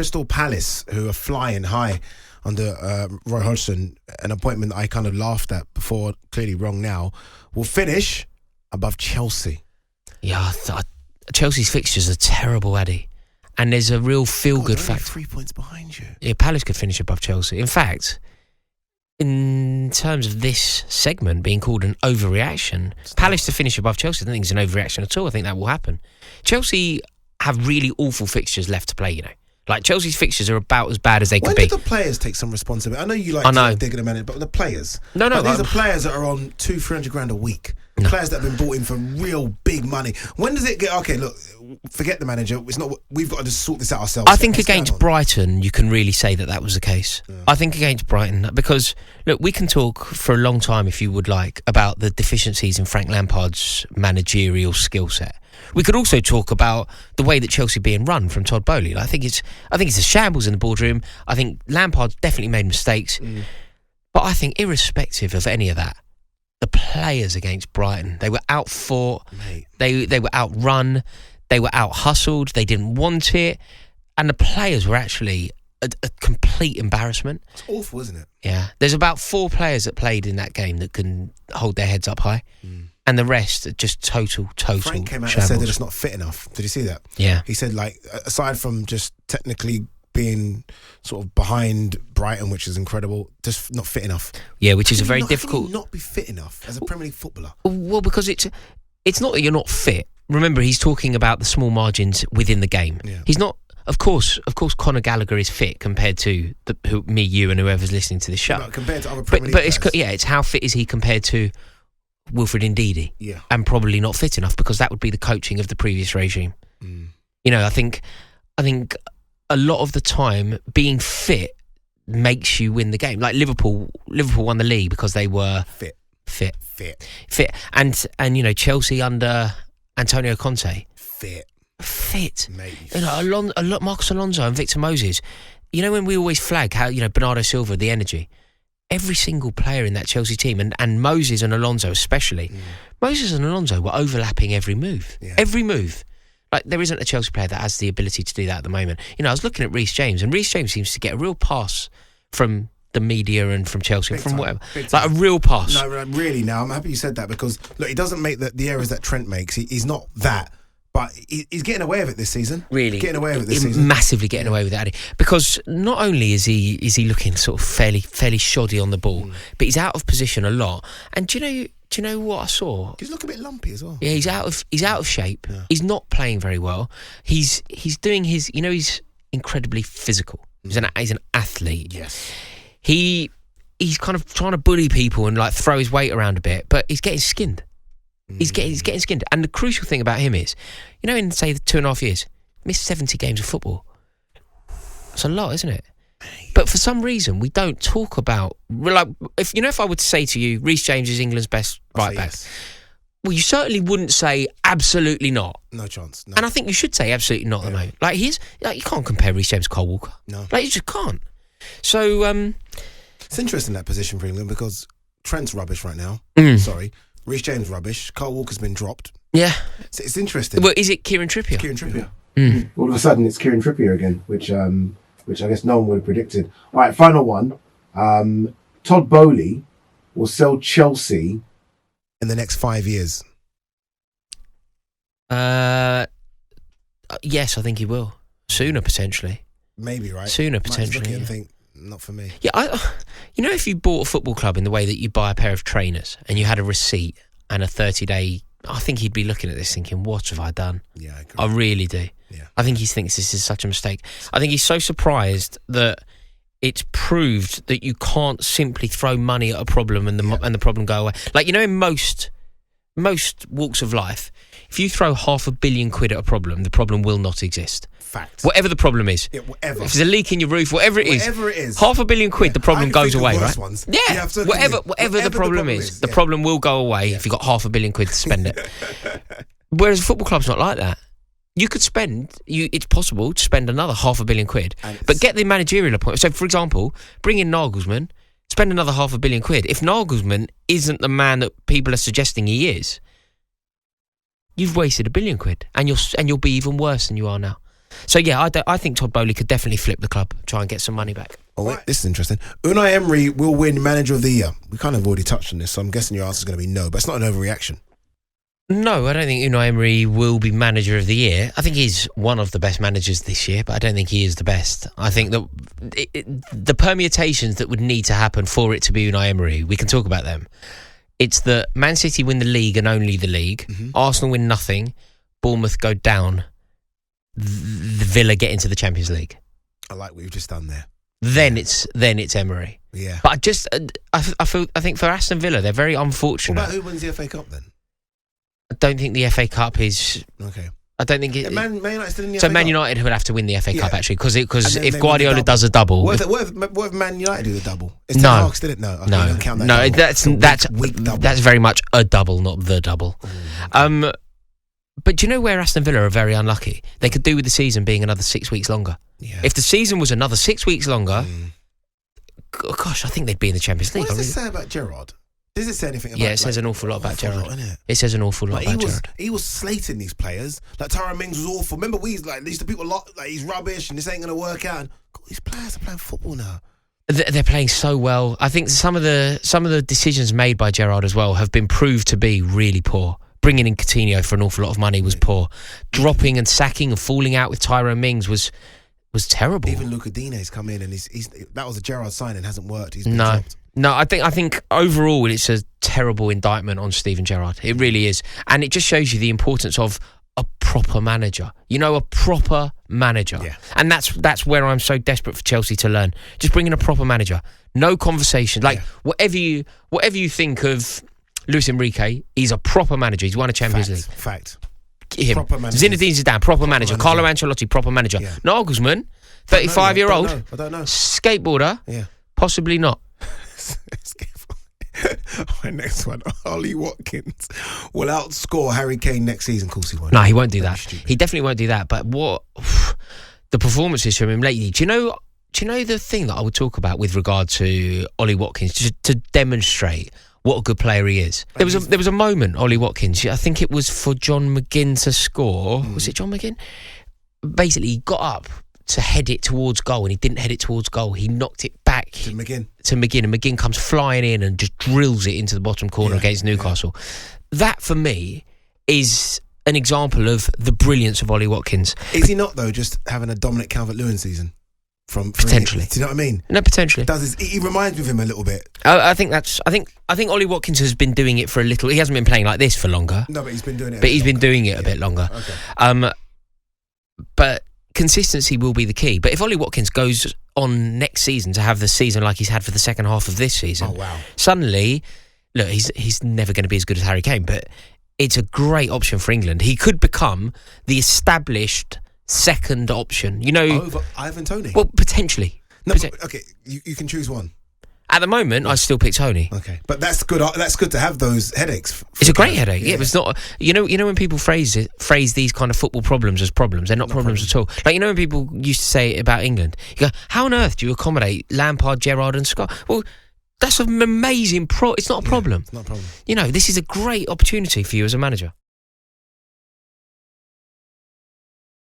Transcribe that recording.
Crystal Palace, who are flying high under Roy Hodgson, an appointment that I kind of laughed at before, clearly wrong now, will finish above Chelsea. Yeah, Chelsea's fixtures are terrible, Addy. And there's a real feel-good factor. 3 points behind you. Yeah, Palace could finish above Chelsea. In fact, in terms of this segment being called an overreaction, Palace to finish above Chelsea, I don't think it's an overreaction at all. I think that will happen. Chelsea have really awful fixtures left to play, you know. Like, Chelsea's fixtures are about as bad as they could be. When did the players take some responsibility? I know you like to dig in a minute, but the players. No. These are players that are on 200-300 grand a week. No. Players that have been brought in for real big money. When does it get, okay, look, forget the manager. It's not. We've got to just sort this out ourselves. I think against Brighton, you can really say that was the case. Yeah. I think against Brighton, because, look, we can talk for a long time, if you would like, about the deficiencies in Frank Lampard's managerial skill set. We could also talk about the way that Chelsea are being run from Todd Bowley. I think it's a shambles in the boardroom. I think Lampard's definitely made mistakes. But I think irrespective of any of that, the players against Brighton, they were outfought, they were outrun, they were out-hustled, they didn't want it, and the players were actually a complete embarrassment. It's awful, isn't it? Yeah. There's about 4 players that played in that game that can hold their heads up high. And the rest are just total Frank came out and said that it's not fit enough. Did you see that? Yeah. He said, like, aside from just technically being sort of behind Brighton, which is incredible, just not fit enough. Yeah, which is a very difficult... How can you not be fit enough as a Premier League footballer? Well, because it's not that you're not fit. Remember, he's talking about the small margins within the game. Yeah. He's not... Of course, Conor Gallagher is fit compared to me, you, and whoever's listening to this show. But compared to other Premier League players. It's how fit is he compared to Wilfred Ndidi? Yeah. And probably not fit enough, because that would be the coaching of the previous regime. You know, I think a lot of the time being fit makes you win the game. Like Liverpool won the league because they were fit. And you know, Chelsea under Antonio Conte, fit. Maybe. You know, Marcos Alonso and Victor Moses. You know, when we always flag how, you know, Bernardo Silva, the energy. Every single player in that Chelsea team, and Moses and Alonso especially, Moses and Alonso were overlapping every move. Yeah. Every move. Like, there isn't a Chelsea player that has the ability to do that at the moment. You know, I was looking at Reece James, and Reece James seems to get a real pass from the media and from Chelsea, from whatever. Like, a real pass. No, really, now, I'm happy you said that, because, look, he doesn't make the errors that Trent makes. He's not that. But he's getting away with it this season. Really, getting away with it this season. Massively getting away with it, Addy. Because not only is he looking sort of fairly shoddy on the ball, but he's out of position a lot. And do you know what I saw? He's looking a bit lumpy as well. Yeah, he's out of shape. Yeah. He's not playing very well. He's doing his. You know, he's incredibly physical. He's an athlete. Yes. He's kind of trying to bully people and like throw his weight around a bit, but he's getting skinned. He's getting skinned. And the crucial thing about him is, you know, in, say, 2.5 years, missed 70 games of football. That's a lot, isn't it? But for some reason, we don't talk about... Like, if I were to say to you, Reece James is England's best right back, yes. Well, you certainly wouldn't say absolutely not. No chance. No. And I think you should say absolutely not at the moment. Like, you can't compare Reece James to Kyle Walker. No. Like, you just can't. So... it's interesting, that position for England, because Trent's rubbish right now. Sorry. Reece James rubbish. Kyle Walker's been dropped. Yeah. So it's interesting. Well, is it Kieran Trippier? It's Kieran Trippier. All of a sudden, it's Kieran Trippier again, which I guess no one would have predicted. All right, final one. Todd Bowley will sell Chelsea in the next 5 years. Yes, I think he will. Sooner, potentially. Maybe, right? Sooner, potentially. Might look at it and think, not for me. Yeah, you know, if you bought a football club in the way that you buy a pair of trainers and you had a receipt and a 30-day, I think he'd be looking at this thinking, what have I done? Yeah, I agree. I really do. Yeah. I think he thinks this is such a mistake. I think he's so surprised that it's proved that you can't simply throw money at a problem and the problem go away. Like, you know, in most walks of life, if you throw £500 million at a problem, the problem will not exist. Fact. Whatever the problem is. Yeah, whatever. If there's a leak in your roof, whatever it is. £500 million, the problem goes away, right? Ones. Yeah. Whatever the problem is, the problem will go away if you've got £500 million to spend it. Whereas a football club's not like that. You could it's possible to spend another £500 million, but get the managerial appointment. So, for example, bring in Nagelsmann, spend another £500 million. If Nagelsmann isn't the man that people are suggesting he is, you've wasted £1 billion, and you'll be even worse than you are now. So yeah, I think Todd Boehly could definitely flip the club, try and get some money back. Oh wait, this is interesting. Unai Emery will win Manager of the Year. We kind of already touched on this, so I'm guessing your answer is going to be no, but it's not an overreaction. No, I don't think Unai Emery will be Manager of the Year. I think he's one of the best managers this year, but I don't think he is the best. I think that the permutations that would need to happen for it to be Unai Emery, we can talk about them. It's that Man City win the league and only the league. Mm-hmm. Arsenal win nothing. Bournemouth go down. The Villa get into the Champions League. I like what you've just done there. Then it's Emery. Yeah. But I think for Aston Villa, they're very unfortunate. What about who wins the FA Cup then? I don't think the FA Cup is... Okay. I don't think it... Yeah, Man United still in the so FA Man Cup? United would have to win the FA Cup, actually, because if Guardiola double. does a double... What if Man United do the double? Is no. Ten Hag still it? No. Okay, no. Don't count that no, double. that's weak double. That's very much a double, not the double. Okay. But do you know where Aston Villa are very unlucky? They could do with the season being another 6 weeks longer. Yeah. If the season was another 6 weeks longer, gosh, I think they'd be in the Champions League. What does it say about Gerrard? Does it say anything about... Yeah, it says an awful lot about Gerrard. Doesn't it? It says an awful lot about Gerrard. He was slating these players. Like, Tyrone Mings was awful. Remember, these the people like he's rubbish and this ain't going to work out. And God, these players are playing football now. They're playing so well. I think some of the decisions made by Gerrard as well have been proved to be really poor. Bringing in Coutinho for an awful lot of money was poor. Dropping and sacking and falling out with Tyrone Mings was terrible. Even Luca Dine's come in and he's that was a Gerrard signing, hasn't worked. He's been dropped. No, I think overall it's a terrible indictment on Steven Gerrard. It really is. And it just shows you the importance of a proper manager. You know, a proper manager. Yeah. And that's where I'm so desperate for Chelsea to learn. Just bring in a proper manager. No conversation. Like, whatever you think of Luis Enrique, he's a proper manager. He's won a Champions League. Fact. Him. Zinedine Zidane, proper manager. Carlo Ancelotti, proper manager. Yeah. Nagelsmann, 35-year-old. I don't know. Skateboarder. Yeah. Possibly not. Right, next one. Ollie Watkins will outscore Harry Kane next season. Of course he won't. No, he won't do that. He definitely won't do that. But what the performances from him lately? Do you know the thing that I would talk about with regard to Ollie Watkins to demonstrate what a good player he is? There was a moment, Ollie Watkins. I think it was for John McGinn to score. Was it John McGinn? Basically, he got up to head it towards goal, and he didn't head it towards goal. He knocked it back to McGinn, and McGinn comes flying in and just drills it into the bottom corner against Newcastle. That, for me, is an example of the brilliance of Ollie Watkins. Is he not, though, just having a Dominic Calvert-Lewin season? Potentially. Do you know what I mean? No, potentially. He reminds me of him a little bit. I think Ollie Watkins has been doing it for a little. He hasn't been playing like this for longer. No, but he's been doing it. But he's been doing it a bit longer. Okay. But consistency will be the key. But if Ollie Watkins goes on next season to have the season like he's had for the second half of this season, suddenly, look, he's never going to be as good as Harry Kane, but it's a great option for England. He could become the established second option. You know, over Ivan Toney. Well, potentially. No, okay, you can choose one. At the moment, I still pick Toney. Okay, but that's good. That's good to have those headaches. It's a great headache. Yeah, it's not. You know when people phrase these kind of football problems as problems, they're not problems at all. Like, you know when people used to say it about England, you go, "How on earth do you accommodate Lampard, Gerrard, and Scott?" Well, that's an amazing It's not a problem. It's not a problem. You know, this is a great opportunity for you as a manager.